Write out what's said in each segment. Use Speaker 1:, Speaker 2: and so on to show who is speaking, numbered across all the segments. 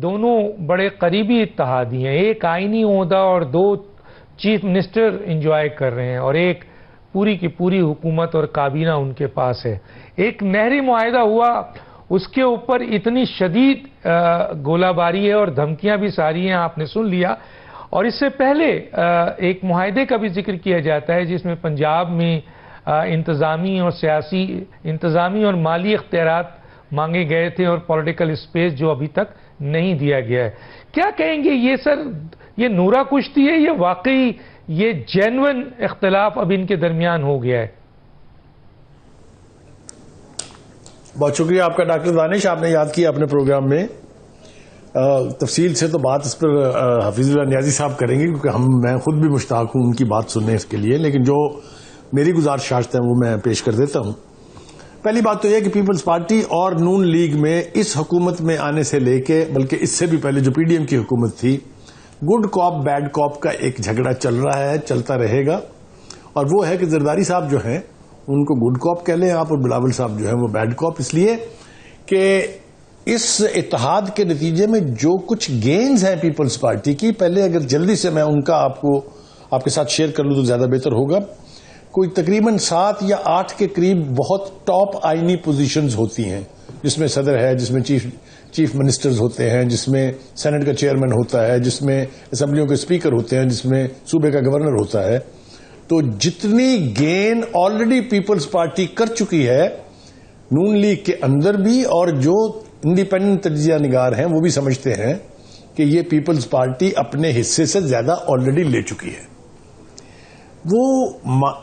Speaker 1: دونوں بڑے قریبی اتحادی ہیں. ایک آئینی عہدہ اور 2 چیف منسٹر انجوائے کر رہے ہیں اور ایک پوری کی پوری حکومت اور کابینہ ان کے پاس ہے. ایک نہری معاہدہ ہوا، اس کے اوپر اتنی شدید گولہ باری ہے اور دھمکیاں بھی ساری ہیں، آپ نے سن لیا. اور اس سے پہلے ایک معاہدے کا بھی ذکر کیا جاتا ہے جس میں پنجاب میں انتظامی اور مالی اختیارات مانگے گئے تھے اور پولیٹیکل اسپیس جو ابھی تک نہیں دیا گیا ہے. کیا کہیں گے یہ سر، یہ نورا کشتی ہے، یہ واقعی یہ جینون اختلاف اب ان کے درمیان ہو گیا ہے؟
Speaker 2: بہت شکریہ آپ کا ڈاکٹر دانش، آپ نے یاد کیا اپنے پروگرام میں. تفصیل سے تو بات اس پر حفیظ اللہ نیازی صاحب کریں گے کیونکہ میں خود بھی مشتاق ہوں ان کی بات سننے اس کے لیے، لیکن جو میری گزارشات ہیں وہ میں پیش کر دیتا ہوں. پہلی بات تو یہ کہ پیپلز پارٹی اور نون لیگ میں اس حکومت میں آنے سے لے کے، بلکہ اس سے بھی پہلے جو پی ڈی ایم کی حکومت تھی، گڈ کاپ بیڈ کاپ کا ایک جھگڑا چل رہا ہے، چلتا رہے گا. اور وہ ہے کہ زرداری صاحب جو ہیں ان کو گڈ کاپ کہہ لیں آپ، اور بلاول صاحب جو ہیں وہ بیڈ کاپ، اس لیے کہ اس اتحاد کے نتیجے میں جو کچھ گینز ہیں پیپلز پارٹی کی، پہلے اگر جلدی سے میں ان کا آپ کے ساتھ شیئر کر لوں تو زیادہ بہتر ہوگا. کوئی تقریباً 7 یا 8 کے قریب بہت ٹاپ آئینی پوزیشنز ہوتی ہیں، جس میں صدر ہے، جس میں چیف منسٹرز ہوتے ہیں، جس میں سینٹ کا چیئرمین ہوتا ہے، جس میں اسمبلیوں کے اسپیکر ہوتے ہیں، جس میں صوبے کا گورنر ہوتا ہے. تو جتنی گین آلریڈی پیپلز پارٹی کر چکی ہے نون لیگ کے اندر بھی، اور جو انڈیپینڈنٹ تجزیہ نگار ہیں وہ بھی سمجھتے ہیں کہ یہ پیپلز پارٹی اپنے حصے سے زیادہ آلریڈی لے چکی ہے. وہ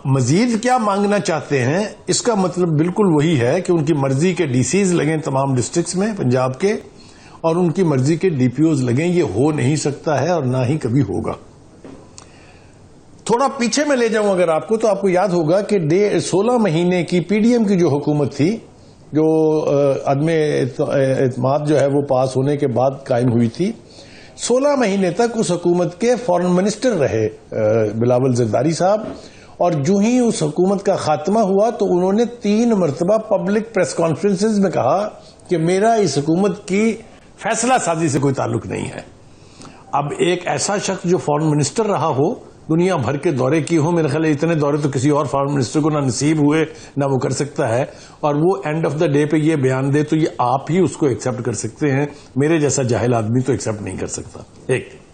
Speaker 2: مزید کیا مانگنا چاہتے ہیں اس کا مطلب بالکل وہی ہے کہ ان کی مرضی کے ڈی سیز لگیں تمام ڈسٹرکٹس میں پنجاب کے، اور ان کی مرضی کے ڈی پی اوز لگیں. یہ ہو نہیں سکتا ہے اور نہ ہی کبھی ہوگا. تھوڑا پیچھے میں لے جاؤں اگر آپ کو، تو آپ کو یاد ہوگا کہ 16 مہینے کی پی ڈی ایم کی جو حکومت تھی، جو عدم اعتماد جو ہے وہ پاس ہونے کے بعد قائم ہوئی تھی، 16 مہینے تک اس حکومت کے فارن منسٹر رہے بلاول زرداری صاحب. اور جو ہی اس حکومت کا خاتمہ ہوا تو انہوں نے 3 مرتبہ پبلک پریس کانفرنسز میں کہا کہ میرا اس حکومت کی فیصلہ سازی سے کوئی تعلق نہیں ہے. اب ایک ایسا شخص جو فارن منسٹر رہا ہو، دنیا بھر کے دورے کی ہو، میرے خیال ہے اتنے دورے تو کسی اور فارن منسٹر کو نہ نصیب ہوئے نہ وہ کر سکتا ہے، اور وہ اینڈ آف دا ڈے پہ یہ بیان دے تو یہ آپ ہی اس کو ایکسپٹ کر سکتے ہیں. میرے جیسا جاہل آدمی تو ایکسپٹ نہیں کر سکتا. ایک